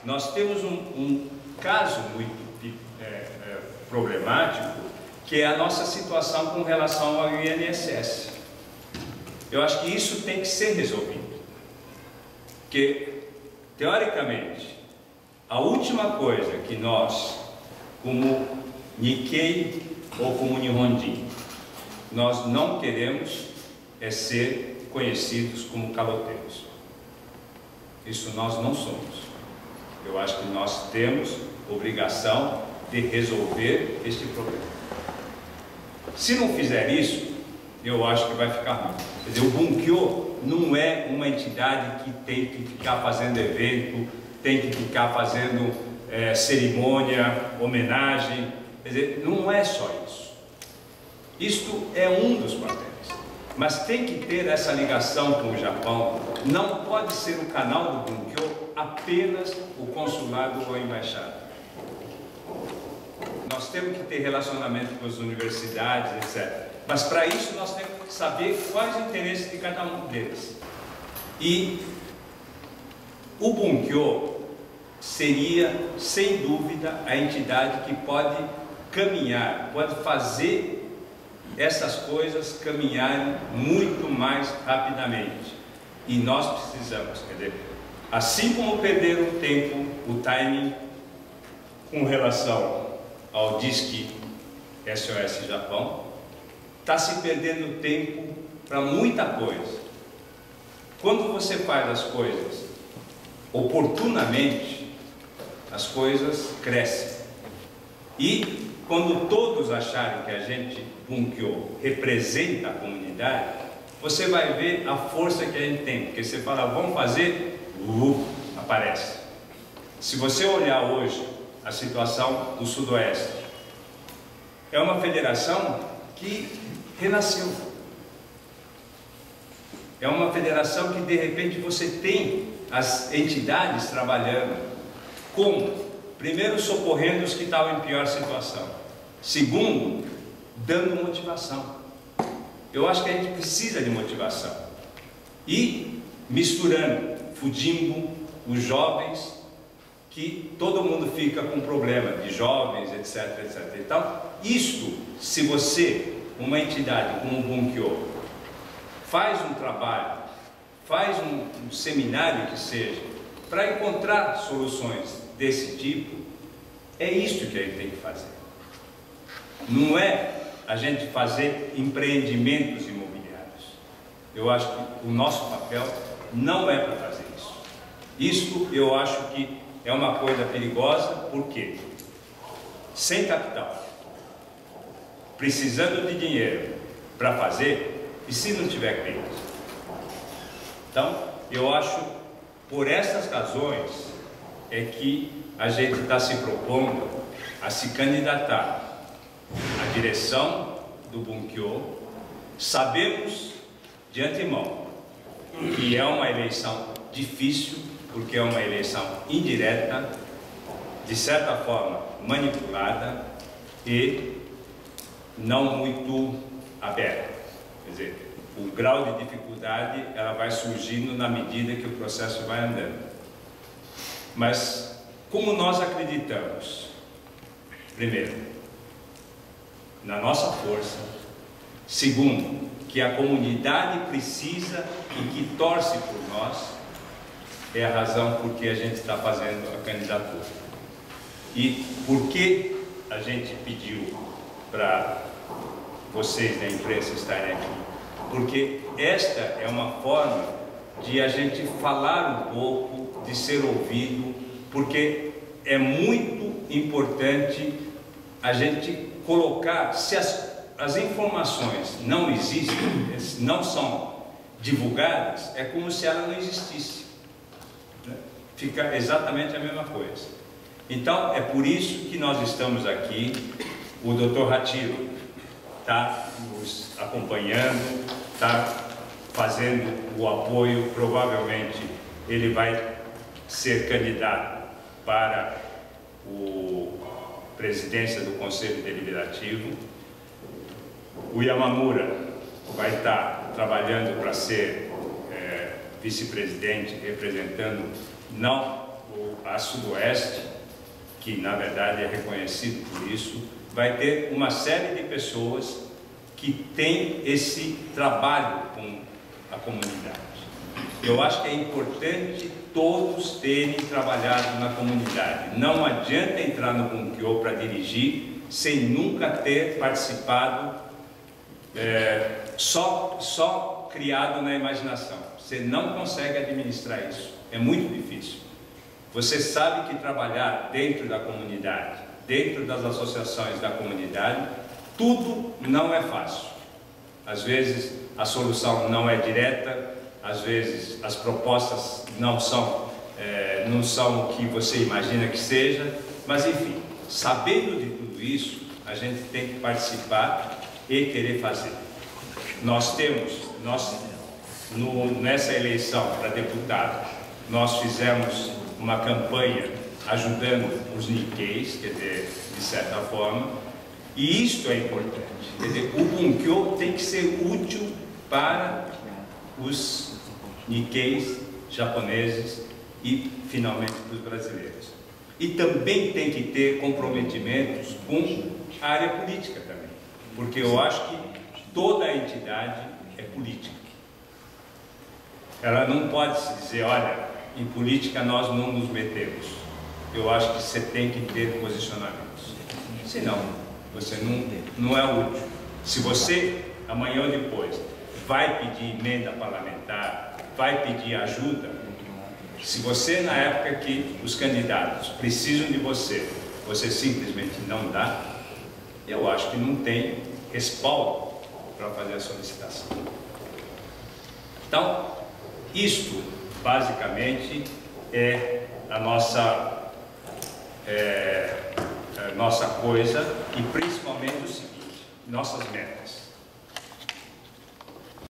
nós temos um caso muito problemático, que é a nossa situação com relação ao INSS. Eu acho que isso tem que ser resolvido, porque, teoricamente, a última coisa que nós, como Nikkei ou como Nihonjin, nós não queremos é ser conhecidos como caloteiros. Isso nós não somos. Eu acho que nós temos obrigação de resolver este problema. Se não fizer isso, eu acho que vai ficar ruim. Quer dizer, o Bunkyo não é uma entidade que tem que ficar fazendo evento, tem que ficar fazendo cerimônia, homenagem. Quer dizer, não é só isso. Isto é um dos papéis. Mas tem que ter essa ligação com o Japão. Não pode ser o canal do Bunkyo apenas o consulado ou a embaixada. Nós temos que ter relacionamento com as universidades, etc. Mas para isso nós temos que saber quais os interesses de cada um deles. E o Bunkyo seria, sem dúvida, a entidade que pode caminhar, pode fazer essas coisas caminharem muito mais rapidamente. E nós precisamos, quer dizer, assim como perderam tempo, o timing com relação ao DISC SOS Japão, está se perdendo tempo para muita coisa. Quando você faz as coisas oportunamente, as coisas crescem. E quando todos acharem que a gente, Bunkyo, representa a comunidade, você vai ver a força que a gente tem. Porque você fala, vamos fazer, aparece. Se você olhar hoje a situação do Sudoeste, é uma federação que renasceu. É uma federação que de repente você tem as entidades trabalhando como, primeiro, socorrendo os que estavam em pior situação, segundo, dando motivação. Eu acho que a gente precisa de motivação e misturando, Fujimbo, os jovens, que todo mundo fica com problema de jovens, etc, etc. Então, isto, se você, uma entidade como o Bunkyo, faz um trabalho, faz um seminário que seja, para encontrar soluções desse tipo, é isto que a gente tem que fazer. Não é a gente fazer empreendimentos imobiliários. Eu acho que o nosso papel não é para fazer isso. Isto eu acho que é uma coisa perigosa, porque sem capital, precisando de dinheiro para fazer, e se não tiver cliente? Então, eu acho, por essas razões, é que a gente está se propondo a se candidatar à direção do Bunkyo. Sabemos de antemão que é uma eleição difícil, porque é uma eleição indireta, de certa forma manipulada e não muito aberta. Quer dizer, o grau de dificuldade ela vai surgindo na medida que o processo vai andando. Mas como nós acreditamos, primeiro, na nossa força, segundo, que a comunidade precisa e que torce por nós, é a razão por que a gente está fazendo a candidatura. E por que a gente pediu para vocês da imprensa estarem aqui? Porque esta é uma forma de a gente falar um pouco, de ser ouvido, porque é muito importante a gente colocar, se as informações não existem, não são divulgadas, é como se ela não existisse. Fica exatamente a mesma coisa. Então, é por isso que nós estamos aqui. O Dr. Hachiro está nos acompanhando, está fazendo o apoio. Provavelmente ele vai ser candidato para a presidência do Conselho Deliberativo. O Yamamura vai estar trabalhando para ser vice-presidente, representando não a Sudoeste, que na verdade é reconhecido por isso, vai ter uma série de pessoas que têm esse trabalho com a comunidade. Eu acho que é importante todos terem trabalhado na comunidade. Não adianta entrar no Bunkyo para dirigir sem nunca ter participado, só criado na imaginação. Você não consegue administrar isso, é muito difícil. Você sabe que trabalhar dentro da comunidade, dentro das associações da comunidade, tudo não é fácil. Às vezes a solução não é direta, às vezes as propostas não são o que você imagina que seja, mas enfim, sabendo de tudo isso, a gente tem que participar e querer fazer. Nessa eleição para deputado, nós fizemos uma campanha ajudando os Nikkeis, quer dizer, de certa forma, e isto é importante. Quer dizer, o Bunkyo tem que ser útil para os Nikkeis japoneses e, finalmente, para os brasileiros. E também tem que ter comprometimentos com a área política também, porque eu acho que toda a entidade é política. Ela não pode se dizer, olha, em política nós não nos metemos. Eu acho que você tem que ter posicionamentos. Senão, você não é útil. Se você, amanhã ou depois, vai pedir emenda parlamentar, vai pedir ajuda, se você, na época que os candidatos precisam de você, você simplesmente não dá, eu acho que não tem respaldo para fazer a solicitação. Então, isto, basicamente, é a nossa coisa, e principalmente o seguinte, nossas metas.